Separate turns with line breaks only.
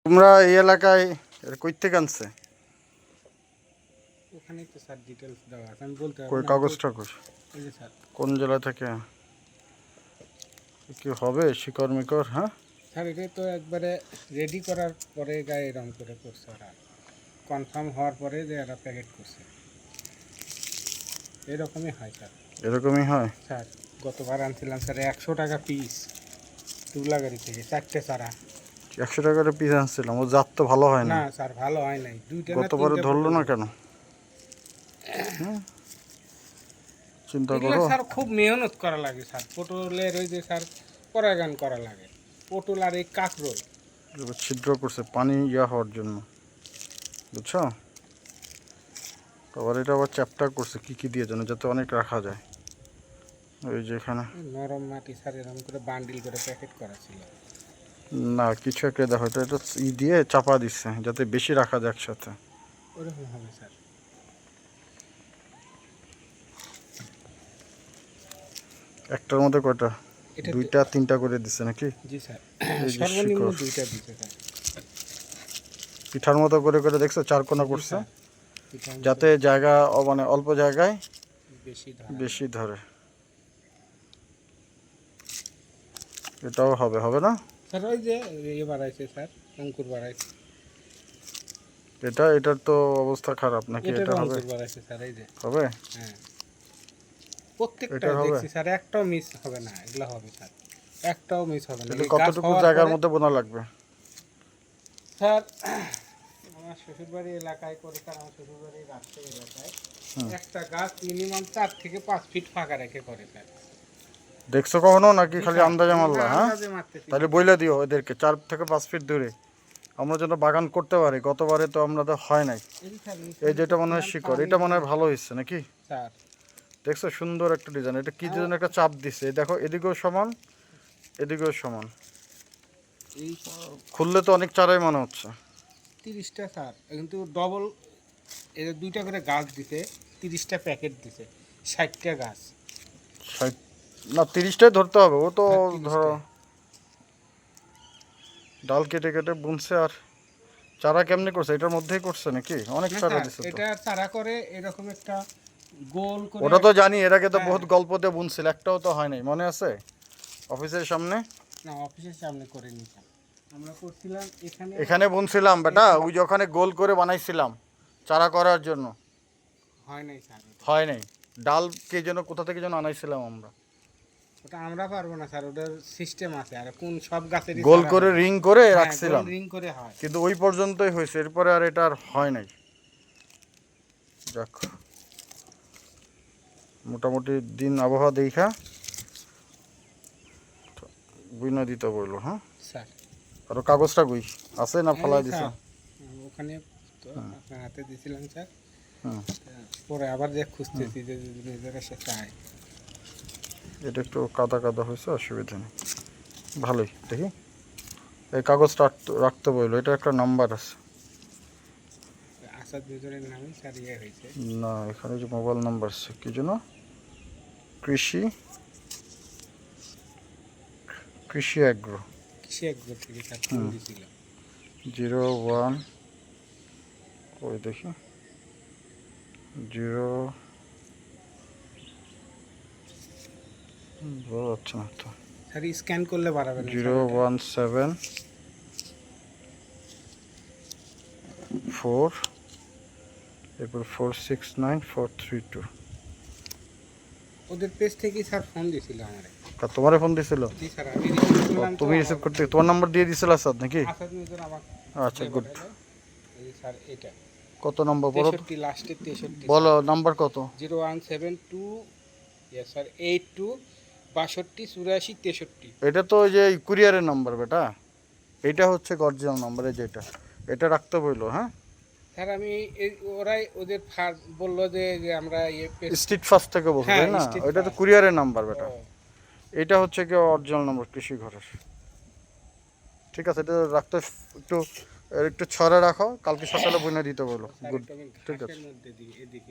তোমরা এই এলাকায় কই থেকে আনছে?
ওখানেই তো স্যার ডিটেলস দেওয়া আছে, আমি বলতে পারবো
কই
না।
কাগজটা কই?
এই যে স্যার,
কোন জেলা থেকে কি হবে শিকড় মিকর? হ্যাঁ
স্যার এটা তো একবারে রেডি করার পরে গায়ে এরম করে করছে ওরা, কনফার্ম হওয়ার পরে যে এরা প্যাকেট করছে, এরকমই হয় স্যার।
এরকমই হয়
স্যার গতবার আনছিলাম স্যার 100 টাকা পিস তুলাগাড়ি থেকে 4টে চারা।
100 টাকার পিস আনছিলাম, ও জাত তো ভালো হয় না।
না স্যার ভালো হয় নাই, দুইটা না
গতবারে
তিনটা
ধরলো
পটল।
না কেন? চিন্তা
এগুলো
করো।
স্যার খুব মেহনত করা লাগে স্যার, পটলের ওই যে স্যার পরাগান করা লাগে, পটল আর এই কাঁকরোল।
এবার ছিদ্র করছে পানি হওয়ার জন্য, বুঝছো? আবার এটা আবার চ্যাপ্টার করছে কি কি দিয়ে যেন, যাতে অনেক রাখা যায়। ওই যে এখানে
নরম মাটি স্যার এরকম করে বান্ডিল করে প্যাকেট করা ছিল।
না কিছু একটা দেখো, এটা এটা দিয়ে চাপা দিচ্ছে যাতে বেশি রাখা যায় একসাথে।
ওরকম হবে স্যার।
একটার মধ্যে কয়টা?
এটা
দুইটা তিনটা করে দিচ্ছে নাকি?
জি স্যার,
এই যে
সর্বনিম্ন
শিকড়
2টা দিতে স্যার।
পিঠার মতো করে করে দেখছো, চারকোনা করছে
এটা
যাতে জায়গা মানে অল্প জায়গায়
বেশি ধরা
বেশি ধরে। এটাও হবে, হবে না?
স্যার। ওই যে বাড়াইছে স্যার, অঙ্কুর বাড়াইছে।
এটার তো অবস্থা খারাপ নাকি?
এটার
এটা হবে?
অঙ্কুর বাড়াইছে স্যার, এই যে।
হবে?
হ্যাঁ প্রত্যেকটা
এটার হবে?
দেখছি স্যার, একটাও মিস হবে না, এগুলো হবে স্যার, একটাও মিস হবে না।
এটা
এই গাছ
কতটুকু
হওয়ার
জায়গার
পরে
মধ্যে বোনা লাগবে?
স্যার আমার শ্বশুরবাড়ি এলাকায় করে স্যার, আমার শ্বশুরবাড়ির রাজশাহী এলাকায় একটা গাছ মিনিমাম 4 থেকে 5 ফিট ফাঁকা রেখে করে স্যার।
দেখছো কখনো নাকি খালি আন্দাজে মারলা? হ্যাঁ
আন্দাজে মারতেছি।
তাহলে বইলে দিও এদেরকে 4 থেকে 5 ফিট দূরে আমরা যেন বাগান করতে পারি। গতবারে তো আমরা তো হয় নাই।
এই স্যার,
এই যেটা মনে হয় শিকড়, এটা মনে হয় ভালো হয়েছে নাকি?
স্যার
দেখছো সুন্দর একটা ডিজাইন। এটা কি যেন একটা চাপ দিছে, এই দেখো এদিকেও সমান এদিকেও সমান।
এই
খুললে তো অনেক চারাই মনে হচ্ছে।
30টা স্যার, কিন্তু ডবল এর 2টা করে গাছ দিতে 30টা প্যাকেট দিতে 60টা গাছ।
60 না 30টাই ধরতে হবে। ও তো
হ্যাঁ, 30টা।
ধরো ডাল কেটে কেটে বুনছে। আর চারা কেমনি করছে? এটার মধ্যেই করছে নাকি? অনেক
না
চারা
স্যার,
দিছে তো।
এটা চারা করে এরকম একটা গোল করে।
ওটা তো জানি, এর আগে তো
হ্যাঁ।
বহুত গল্প দিয়ে বুনছিল, একটাও তো হয় নাই, মনে আছে? অফিসের সামনে
না অফিসের সামনে করে নিতাম, আমরা করছিলাম এখানে।
এখানে বুনছিলাম বেটা, ওই যে ওখানে গোল করে বানাইছিলাম চারা করার জন্য।
হয় নাই স্যার,
হয় নাই। ডাল কে যেন কোথা থেকে যেন আনাইছিলাম আমরা।
ওটা আমরা পারবো না স্যার, ওটার সিস্টেম আছে, আর কোন সব গাছেরই
গোল
চারা
করে
হয় না।
রিং করে
হ্যাঁ,
রাখছিলাম,
গোল রিং করে হয়।
কিন্তু ওই পর্যন্তই হয়েছে, এরপরে আর এটা আর হয় নাই। যাক, মোটামুটি দিন আবহাওয়া দেখা বুঝনা দিতে বললো। হ্যাঁ
স্যার
আর কাগজটা গুই আছে না ফালাই দিছ?
স্যার, ওখানে তো আপনার হাতে দিয়েছিলাম স্যার।
হুম
পরে আবার যে খুঁজতেছি যে নিজেরা সে চায়।
এটা একটু কাদা কাদা হয়েছে, অসুবিধা নেই, ভালোই। দেখি এই কাগজটা রাখতে বললো, এটা একটা নাম্বার আছে
আসাদ মেজরের নামে স্যার ইয়ে হয়েছে।
না? এখানে যে মোবাইল নাম্বার আছে কি জন্য, কৃষি কৃষি অ্যাগ্রো
কৃষি একবার থেকে স্যার ফোন দিয়েছিল।
01 ওই দেখি 0 আচ্ছা না তো,
স্যার স্ক্যান করলে বাড়াবেন না স্যার,
017 4 এরপর 469432।
ওদের পেজ থেকেই স্যার ফোন দিয়েছিল আমারে।
তোমারে ফোন দিছিল?
জি স্যার, আমি রিসিভ করলাম।
তুমি রিসিভ করতে তোমার নাম্বার দিয়ে দিছিল আসাদ নাকি?
আসাদ মেজর আমার।
আচ্ছা গুড।
এই স্যার এটা
কত নম্বর বলো?
63 লাস্টে 63
বলো নাম্বার কত?
0172 ইয়েস স্যার 82 62 84 63।
এটা তো ওই যে কুরিয়ারের নাম্বার বেটা, এইটা হচ্ছে অরিজিনাল নাম্বার। এই যেটা, এটা রাখতে বললো। হ্যাঁ
স্যার আমি ওরাই ওদের বললো যে আমরা
স্ট্রিট ফাস্ট থেকে বলছো
হ্যাঁ,
তাই না?
স্ট্রিট
ওইটা তো
ফাস্ট।
কুরিয়ারের নাম্বার বেটা।
ও,
এটা হচ্ছে কি অরিজিনাল নাম্বার কৃষি ঘরের। ঠিক আছে, এটা রাখতে একটু একটু ছড়া রাখো, কালকে সকালে বইনা দিতে বলো।
স্যার
গুড,
একটু আমি
ঠিক আছে।
ঘাসের মধ্যে দিই এদিকে